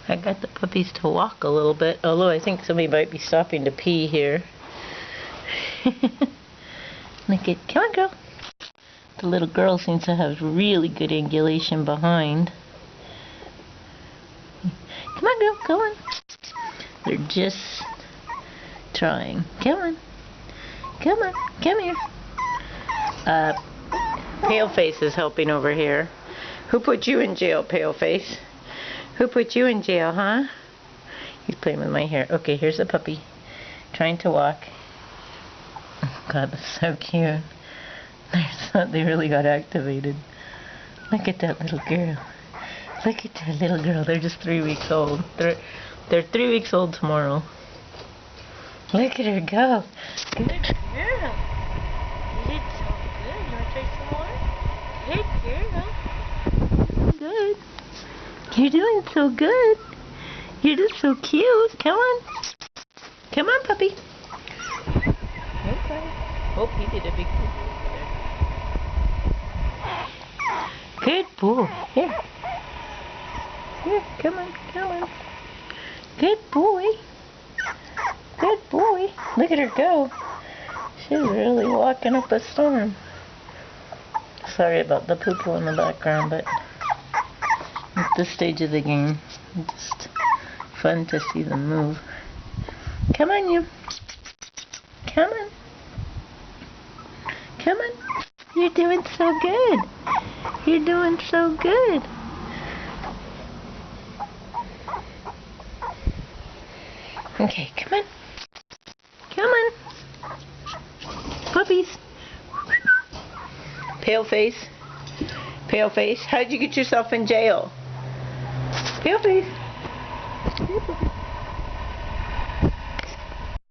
I got the puppies to walk a little bit, although I think somebody might be stopping to pee here. Look at, come on girl. The little girl seems to have really good angulation behind. Come on girl, come on. They're just trying. Come on. Come on, come here. Paleface is helping over here. Who put you in jail, Paleface? Who put you in jail, huh? He's playing with my hair. Okay, here's a puppy. Trying to walk. Oh God, that's so cute. They really got activated. Look at that little girl. Look at that little girl. They're just 3 weeks old. They're 3 weeks old tomorrow. Look at her go. Good girl. You did so good. You want to try some more? Good girl. Good. You're doing so good. You're just so cute. Come on. Come on, puppy. Okay. Oh, he did a big poop over there. Good boy. Here. Here, come on, come on. Good boy. Good boy. Look at her go. She's really walking up a storm. Sorry about the poo-poo in the background, but at this stage of the game, it's just fun to see them move. Come on, you. Come on. Come on. You're doing so good. You're doing so good. Okay, come on. Come on. Puppies. Paleface. Paleface. How'd you get yourself in jail? Paleface.